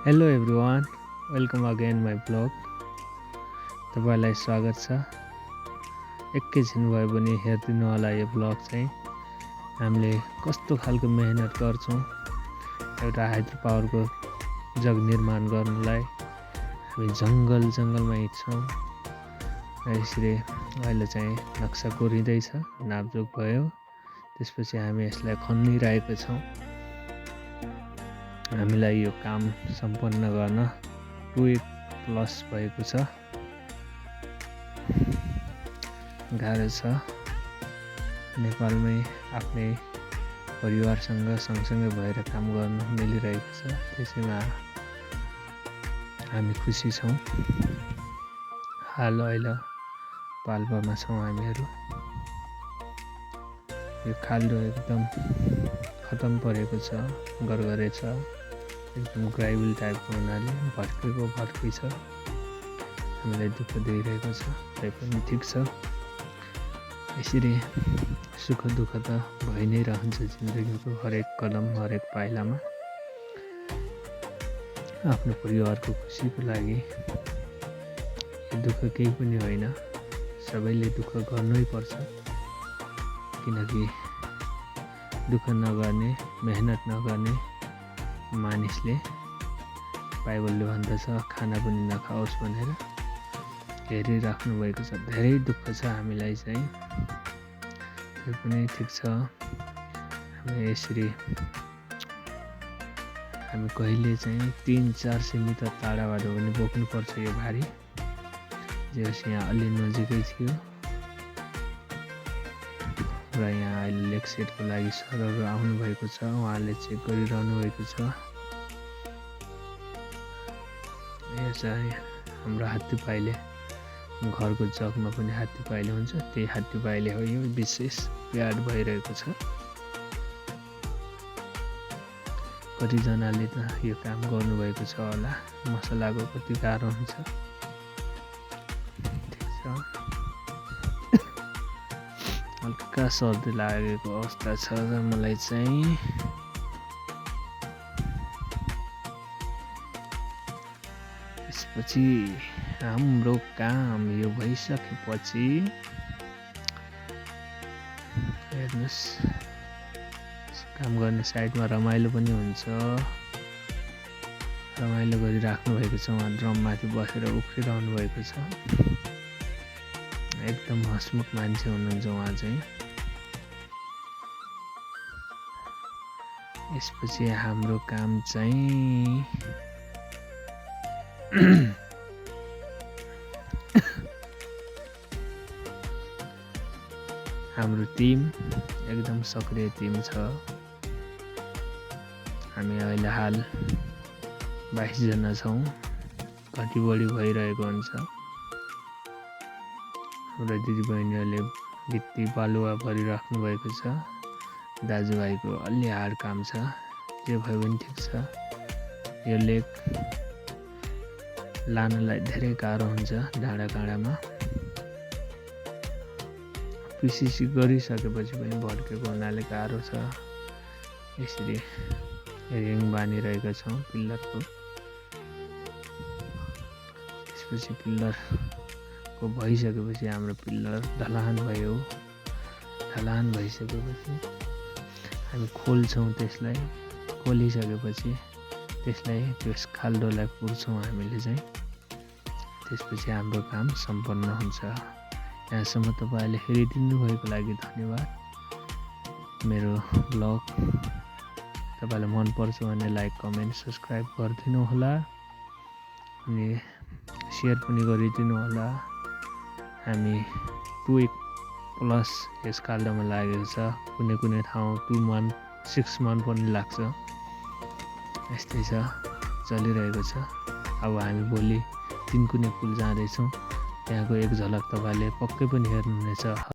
Hello everyone, welcome again my blog. तपाईँलाई स्वागत छ। एकैछिन भए पनि हेरिदिनु होला। यो ब्लग चाहिँ हामीले कस्तो खालको मेहनत गर्छौँ एउटा हाइड्रो पावरको जग निर्माण गर्नलाई। हामी जङ्गलमा हिँड्छौँ र यसरी अहिले चाहिँ नक्सा कोरिँदैछ, नापजोक भयो। त्यसपछि हामी यसलाई खनिरहेका छौँ। हामीलाई यो काम सम्पन्न गर्न 2+ भएको छ। गाह्रो छ। नेपालमै आफ्नै परिवारसँग सँगसँगै भएर काम गर्नु मिलिरहेको छ। त्यसैमा हामी खुसी छौँ। अहिले पाल्पामा छौँ हामीहरू। यो खाल्डो एकदम खतम परेको छ, गरगरे छ, एकदम ग्राइबल टाइपको हुनाले भत्कै छ। हामीलाई दुःख दिइरहेको छ, तैपनि ठिक छ। यसरी सुख दुःख त भइ नै रहन्छ जिन्दगीको हरेक कदम, हरेक पाइलामा। आफ्नो परिवारको खुसीको लागि यो दुःख केही पनि होइन। सबैले दुःख गर्नै पर्छ, किनकि दुःख नगर्ने, मेहनत नगर्ने मानिसले बाइबलले भन्दछ खाना पनि नखाओस् भनेर हेरिराख्नु भएको छ। धेरै दुःख छ हामीलाई चाहिँ, त्यो पनि ठिक छ। हामी कहिले चाहिँ 300-400 मिटर टाढाबाट पनि बोक्नुपर्छ यो भारी। जे होस् यहाँ अलि नजिकै थियो र यहाँ अहिले लेग सेटको लागि सरहरू आउनुभएको छ। उहाँले चेक गरिरहनु भएको छ। यो चाहिँ हाम्रो हात्तीपाइले, घरको जगमा पनि हात्तीपाइले हुन्छ, त्यही हात्तीपाइले हो। यो विशेष प्याड भइरहेको छ। कतिजनाले त यो काम गर्नुभएको छ होला। मसलाको कति गाह्रो हुन्छ। ठिक छ। हल्का सर्दी लागेको अवस्था छ मलाई चाहिँ। त्यसपछि हाम्रो काम यो भइसकेपछि हेर्नुहोस्, काम गर्ने साइडमा रमाइलो पनि हुन्छ। रमाइलो गरिराख्नु भएको छ। उहाँ ड्रममाथि बसेर उफ्रिरहनु भएको छ। एकदम हसमुख मान्छे हुनुहुन्छ उहाँ चाहिँ। यसपछि हाम्रो काम चाहिँ हाम्रो टिम एकदम सक्रिय टिम छ। हामी अहिले हाल 22 जना छौँ। घटी बढी भइरहेको हुन्छ। हाम्रो दिदीबहिनीहरूले भित्ती बालुवा भरिराख्नु भएको छ। दाजुभाइको अलि हार्ड काम छ। जे भयो पनि ठिक छ। यो लेक लानलाई धेरै गाह्रो हुन्छ डाँडाकाँडामा। पिसिसी गरिसकेपछि पनि भड्केको हुनाले गाह्रो छ। यसरी रिङ बाँधिरहेका छौँ पिल्लरको। त्यसपछि पिल्लरको भइसकेपछि हाम्रो पिल्लर ढलान भयो। ढलान भइसकेपछि हामी खोल्छौँ त्यसलाई। खोलिसकेपछि त्यसलाई त्यस खाल्डोलाई पुर्छौँ हामीले चाहिँ। त्यसपछि हाम्रो काम सम्पन्न हुन्छ। यहाँसम्म तपाईँले हेरिदिनु भएको लागि धन्यवाद। मेरो ब्लग तपाईँलाई मनपर्छ भने लाइक, कमेन्ट, सब्सक्राइब गरिदिनु होला अनि सेयर पनि गरिदिनु होला। हामी 2+ यस खाल्डोमा लागेको छ। कुनै ठाउँ 2 month, 6 month पनि लाग्छ। यस्तै छ, चलिरहेको छ। अब हामी भोलि 3 कुने पुल जाँदैछौँ। त्यहाँको एक झलक तपाईँले पक्कै पनि हेर्नुहुनेछ।